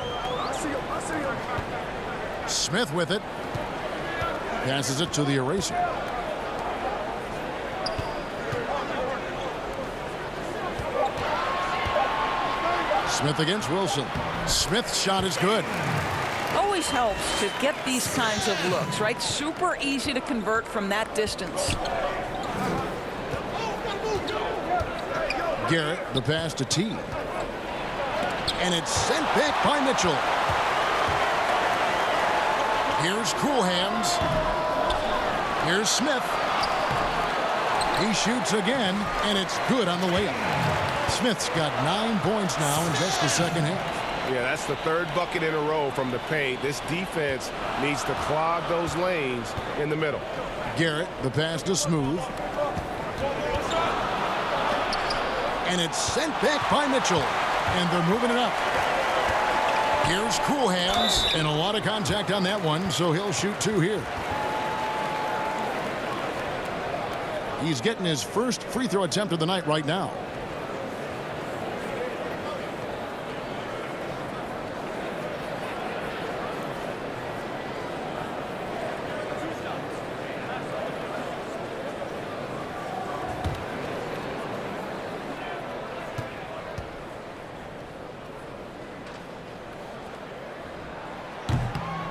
Smith with it. Passes it to the Eraser. Smith against Wilson. Smith's shot is good.
Always helps to get these kinds of looks, right? Super easy to convert from that distance.
Garrett, the pass to T. And it's sent back by Mitchell. Here's Cool Hands. Here's Smith. He shoots again, and it's good on the layup. Smith's got 9 points now in just the second half.
Yeah, that's the third bucket in a row from the paint. This defense needs to clog those lanes in the middle.
Garrett, the pass to Smooth. And it's sent back by Mitchell. And they're moving it up. Here's Cool Hands, and a lot of contact on that one, so he'll shoot 2 here. He's getting his first free throw attempt of the night right now.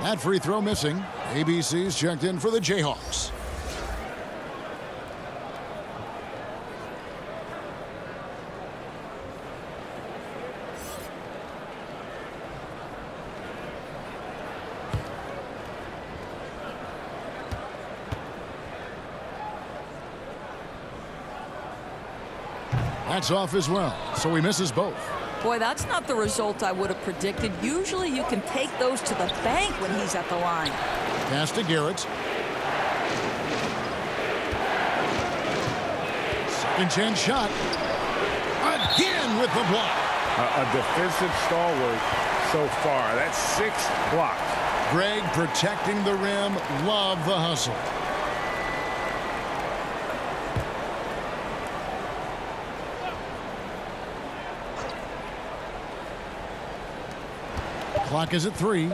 That free throw missing. ABC's checked in for the Jayhawks. That's off as well, so he misses both.
Boy, that's not the result I would have predicted. Usually you can take those to the bank when he's at the line.
Pass to Garrett. Second chance shot. Again with the block.
A defensive stalwart so far. That's 6 blocks.
Greg protecting the rim. Love the hustle. Clock is at 3.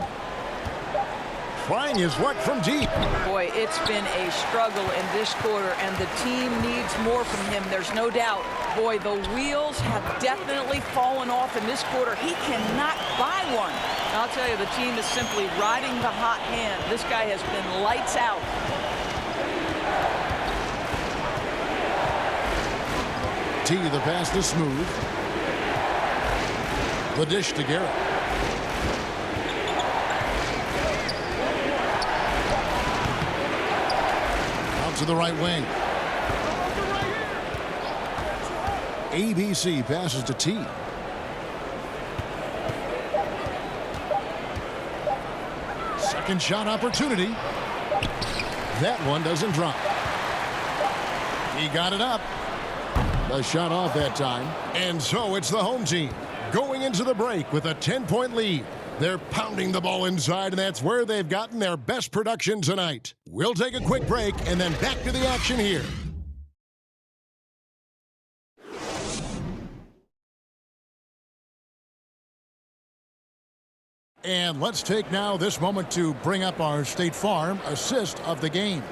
Trying his luck from deep.
Boy, it's been a struggle in this quarter, and the team needs more from him. There's no doubt. Boy, the wheels have definitely fallen off in this quarter. He cannot buy one. I'll tell you, the team is simply riding the hot hand. This guy has been lights out.
T, the pass to Smooth. The dish to Garrett. To the right wing. ABC passes to T. Second shot opportunity. That one doesn't drop. He got it up. The shot off that time. And so it's the home team going into the break with a 10-point lead. They're pounding the ball inside, and that's where they've gotten their best production tonight. We'll take a quick break and then back to the action here. And let's take now this moment to bring up our State Farm assist of the game.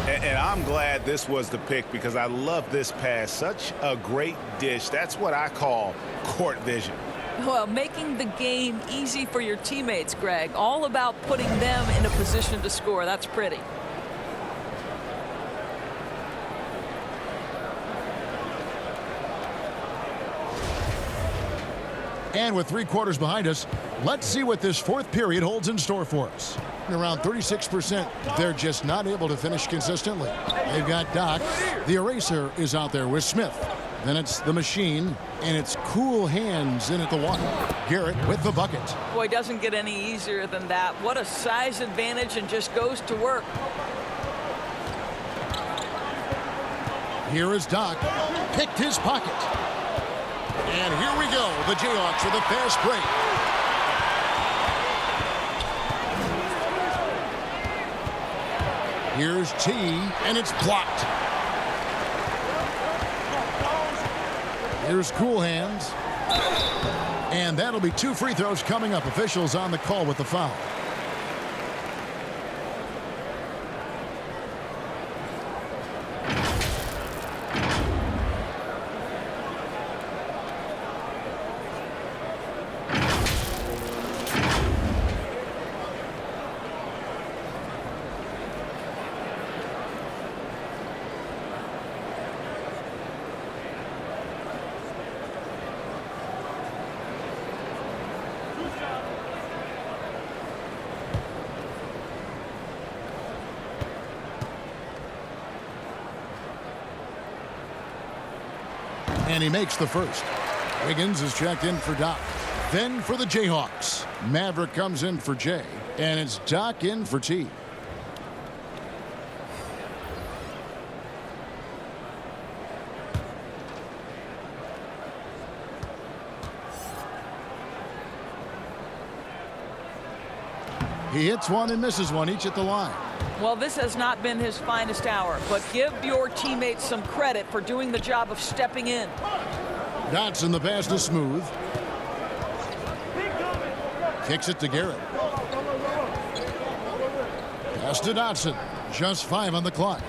And I'm glad this was the pick because I love this pass. Such a great dish. That's what I call court vision.
Well, making the game easy for your teammates, Greg. All about putting them in a position to score. That's pretty.
And with 3 quarters behind us, let's see what this fourth period holds in store for us. Around 36%, they're just not able to finish consistently. They've got Doc. The eraser is out there with Smith. Then it's the machine, and it's Cool Hands in at the one. Garrett with the bucket.
Boy, doesn't get any easier than that. What a size advantage, and just goes to work.
Here is Doc. Picked his pocket. And here we go. The Jayhawks with a fast break. Here's T, and it's blocked. Here's Cool Hands. And that'll be 2 free throws coming up. Officials on the call with the foul. And he makes the first. Wiggins is checked in for Doc. Then for the Jayhawks. Maverick comes in for Jay. And it's Doc in for T. He hits one and misses one, each at the line.
Well, this has not been his finest hour, but give your teammates some credit for doing the job of stepping in.
Dotson, the pass to Smooth. Kicks it to Garrett. Pass to Dotson. Just 5 on the clock.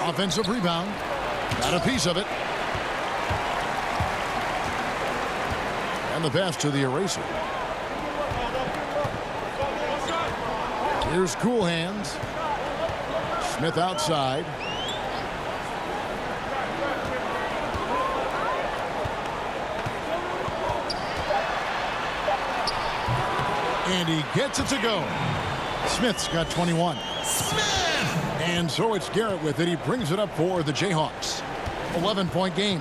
Offensive rebound. Got a piece of it. And the pass to the eraser. Here's Cool Hands. Smith outside. And he gets it to go. Smith's got 21. Smith! And so it's Garrett with it. He brings it up for the Jayhawks. 11-point game.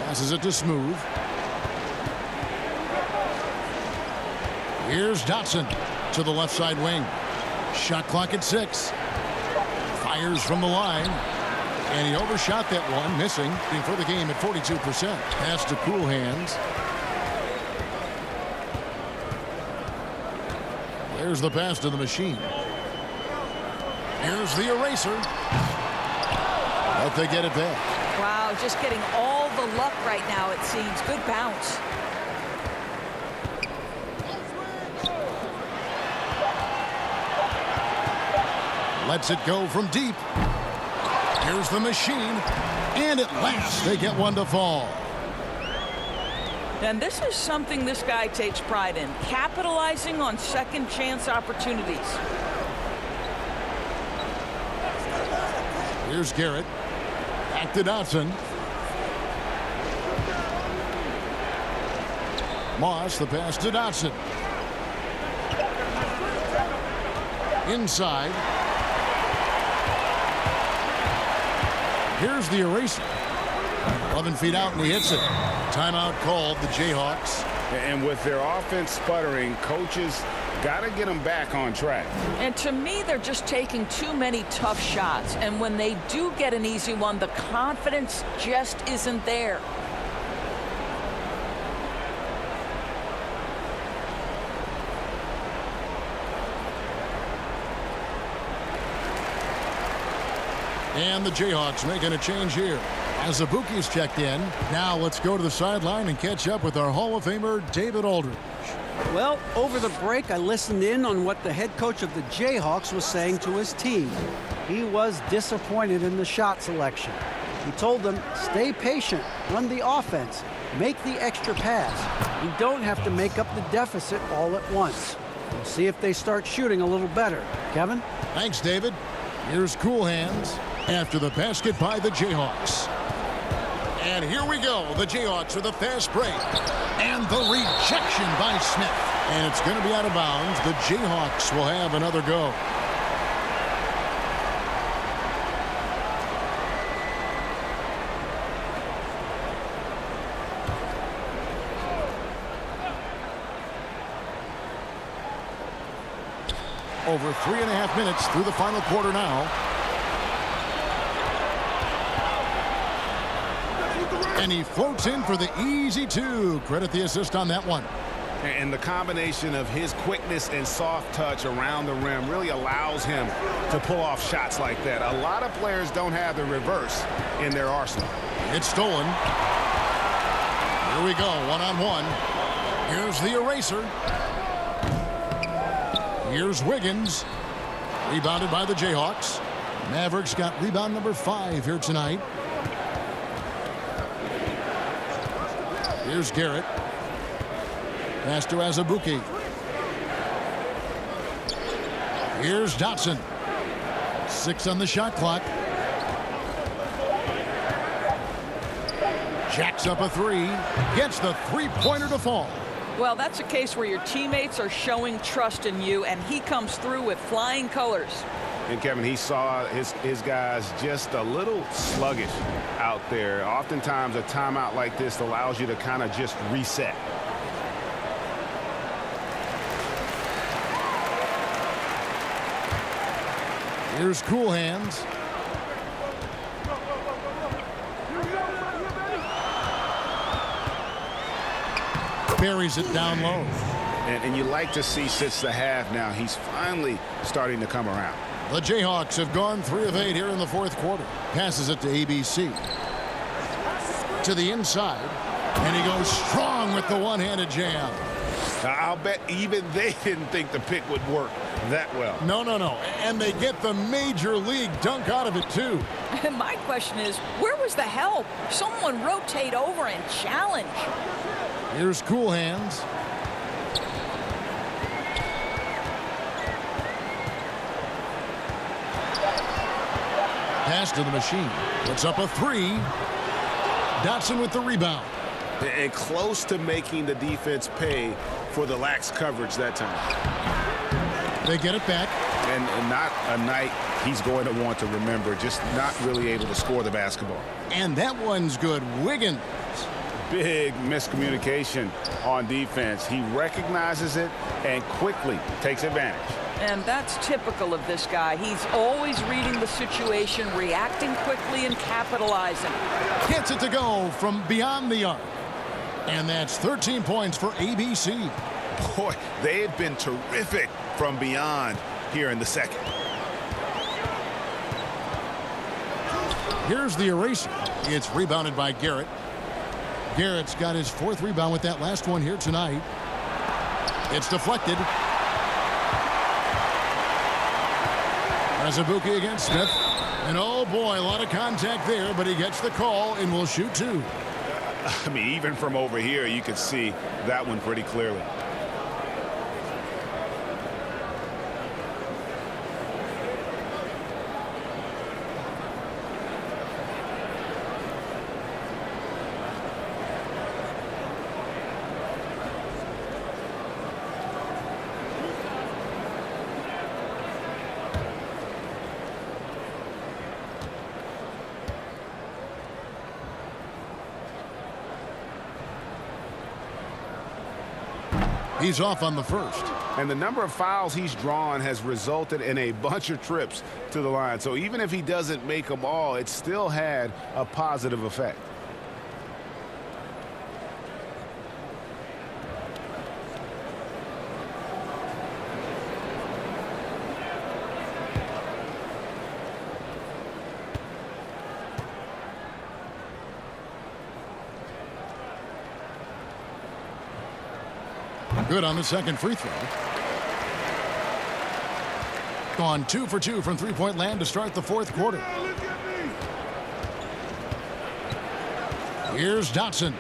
Passes it to Smooth. Here's Dotson to the left side wing. Shot clock at 6. Fires from the line. And he overshot that one, missing. For the game at 42%. Pass to Cool Hands. There's the pass to the machine. Here's the eraser. But they get it back.
Wow, just getting all the luck right now, it seems. Good bounce.
Lets it go from deep. Here's the machine. And at last, they get one to fall.
And this is something this guy takes pride in, capitalizing on second chance opportunities.
Here's Garrett. Back to Dotson. Moss, the pass to Dotson. Inside. Here's the eraser. 11 feet out, and he hits it. Timeout called, the Jayhawks.
And with their offense sputtering, coaches got to get them back on track.
And to me, they're just taking too many tough shots. And when they do get an easy one, the confidence just isn't there.
And the Jayhawks making a change here. As the Buki's checked in, now let's go to the sideline and catch up with our Hall of Famer, David Aldridge.
Well, over the break, I listened in on what the head coach of the Jayhawks was saying to his team. He was disappointed in the shot selection. He told them, stay patient, run the offense, make the extra pass. You don't have to make up the deficit all at once. We'll see if they start shooting a little better. Kevin?
Thanks, David. Here's Cool Hands after the basket by the Jayhawks. And here we go. The Jayhawks with a fast break. And the rejection by Smith. And it's going to be out of bounds. The Jayhawks will have another go. Over 3.5 minutes through the final quarter now. And he floats in for the easy 2. Credit the assist on that one.
And the combination of his quickness and soft touch around the rim really allows him to pull off shots like that. A lot of players don't have the reverse in their arsenal.
It's stolen. Here we go, one-on-one. Here's the eraser. Here's Wiggins. Rebounded by the Jayhawks. Mavericks got rebound number 5 here tonight. Here's Garrett. Pass to Azubuike. Here's Dotson. 6 on the shot clock. Jacks up a 3. Gets the three-pointer to fall.
Well, that's a case where your teammates are showing trust in you, and he comes through with flying colors.
And Kevin, he saw his guys just a little sluggish out there. Oftentimes a timeout like this allows you to kind of just reset.
Here's Cool Hands. Buries it down low.
And you like to see since the half now, he's finally starting to come around.
The Jayhawks have gone 3 of 8 here in the fourth quarter. Passes it to ABC. To the inside. And he goes strong with the one-handed jam.
I'll bet even they didn't think the pick would work that well.
No. And they get the major league dunk out of it, too.
And my question is, where was the help? Someone rotate over and challenge.
Here's Cool Hands. Pass to the machine. Puts up a 3. Dotson with the rebound.
And close to making the defense pay for the lax coverage that time.
They get it back.
And not a night he's going to want to remember, just not really able to score the basketball.
And that one's good. Wiggins.
Big miscommunication on defense. He recognizes it and quickly takes advantage.
And that's typical of this guy. He's always reading the situation, reacting quickly, and capitalizing.
Gets it to go from beyond the arc. And that's 13 points for ABC.
Boy, they have been terrific from beyond here in the second.
Here's the eraser. It's rebounded by Garrett. Garrett's got his 4th rebound with that last one here tonight. It's deflected. Azubuike against Smith. And oh boy, a lot of contact there, but he gets the call and will shoot 2.
I mean, even from over here, you can see that one pretty clearly.
He's off on the first.
And the number of fouls he's drawn has resulted in a bunch of trips to the line. So even if he doesn't make them all, it still had a positive effect.
Good on the second free throw. Gone 2 for 2 from three-point land to start the fourth quarter. Here's Dotson.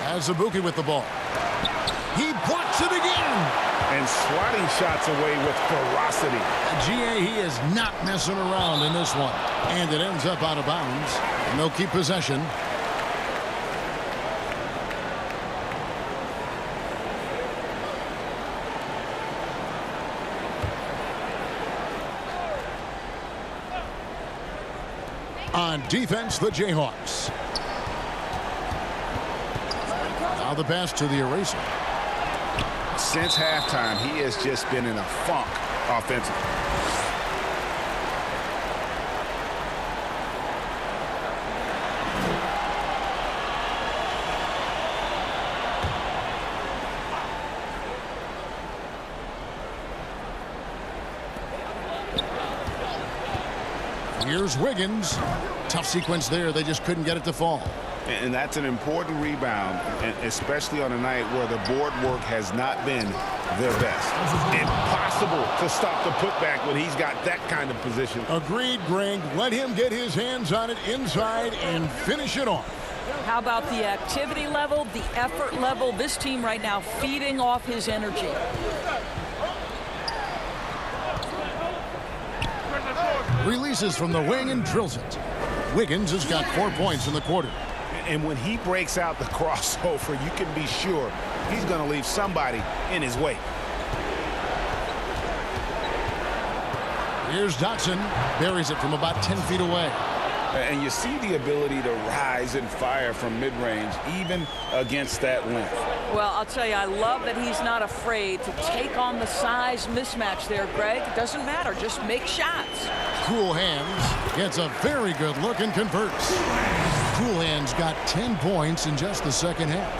Azubuike with the ball. He blocks it again.
And swatting shots away with ferocity.
GA, he is not messing around in this one. And it ends up out of bounds. And they'll keep possession. On defense, the Jayhawks. Now the pass to the eraser.
Since halftime, he has just been in a funk offensively.
Here's Wiggins. Tough sequence there. They just couldn't get it to fall.
And that's an important rebound, especially on a night where the board work has not been their best. Impossible to stop the putback when he's got that kind of position.
Agreed, Greg. Let him get his hands on it inside and finish it off.
How about the activity level, the effort level? This team right now feeding off his energy.
Releases from the wing and drills it. Wiggins has got 4 points in the quarter.
And when he breaks out the crossover, you can be sure he's going to leave somebody in his wake.
Here's Dotson. Buries it from about 10 feet away.
And you see the ability to rise and fire from mid-range, even against that length.
Well, I'll tell you, I love that he's not afraid to take on the size mismatch there, Greg. It doesn't matter. Just make shots.
Cool Hands gets a very good look and converts. Cool Hands got 10 points in just the second half.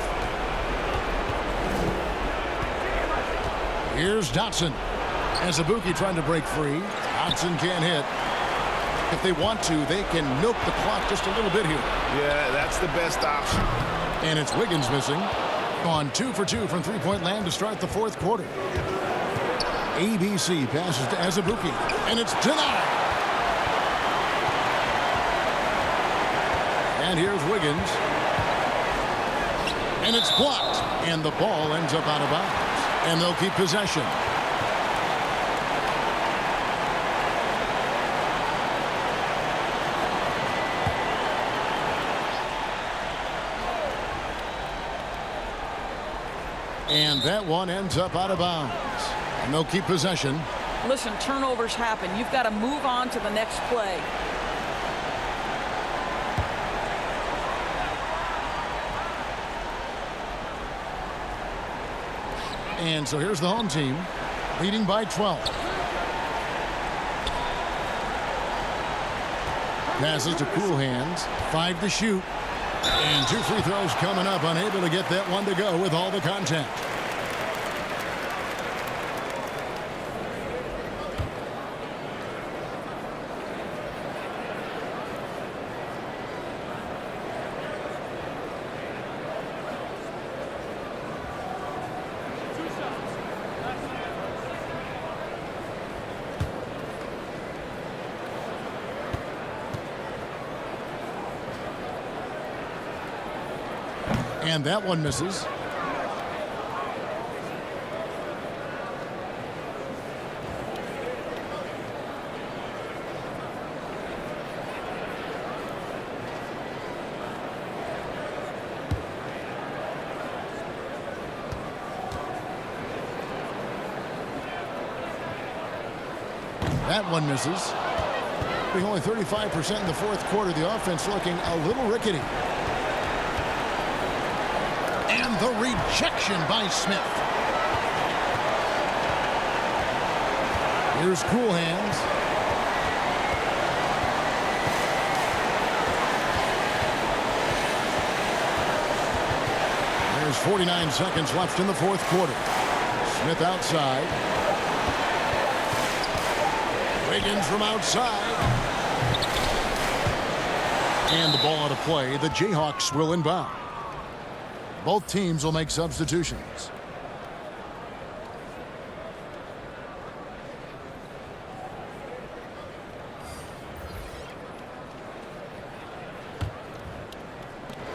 Here's Dotson. Azubuike trying to break free. Dotson can't hit. If they want to, they can milk the clock just a little bit here.
Yeah, that's the best option.
And it's Wiggins missing. On 2 for 2 from three-point land to start the fourth quarter. ABC passes to Azubuike, and it's denied. And here's Wiggins. And it's blocked. And the ball ends up out of bounds. And they'll keep possession. And that one ends up out of bounds. And they'll keep possession.
Listen, turnovers happen. You've got to move on to the next play.
And so here's the home team, leading by 12. Passes to Cool Hands. 5 to shoot. And 2 free throws coming up. Unable to get that one to go with all the contact. And that one misses. That one misses. Being only 35% in the fourth quarter, the offense looking a little rickety. And the rejection by Smith. Here's Cool Hands. There's 49 seconds left in the fourth quarter. Smith outside. Wiggins from outside. And the ball out of play. The Jayhawks will inbound. Both teams will make substitutions.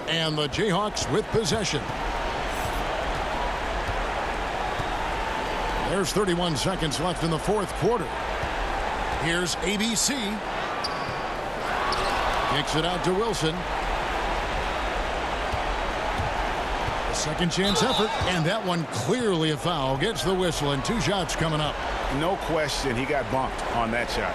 And the Jayhawks with possession. There's 31 seconds left in the fourth quarter. Here's ABC. Kicks it out to Wilson. Second chance effort, and that one clearly a foul. Gets the whistle, and 2 shots coming up.
No question, he got bumped on that shot.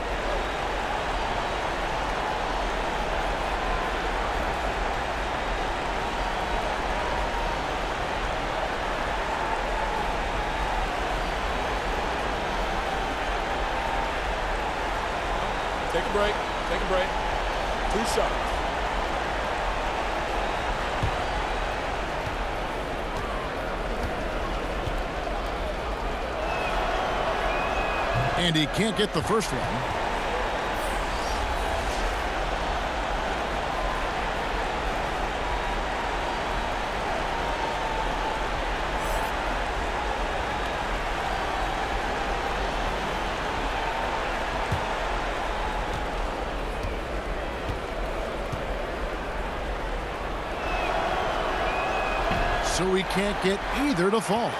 Take a break. Take a break. 2 shots.
And he can't get the first one. So he can't get either to fall.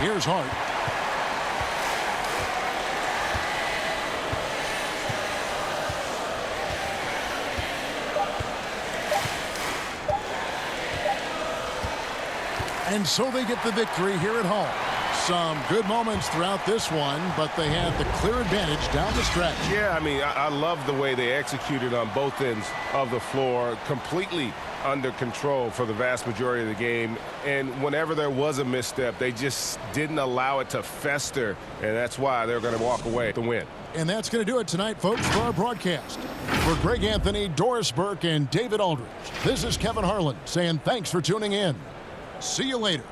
Here's Hart. And so they get the victory here at home. Some good moments throughout this one, but they had the clear advantage down the stretch.
Yeah, I mean, I love the way they executed on both ends of the floor, completely under control for the vast majority of the game. And whenever there was a misstep, they just didn't allow it to fester, and that's why they're going to walk away with the win.
And that's going to do it tonight, folks, for our broadcast. For Greg Anthony, Doris Burke, and David Aldridge, this is Kevin Harlan saying thanks for tuning in. See you later.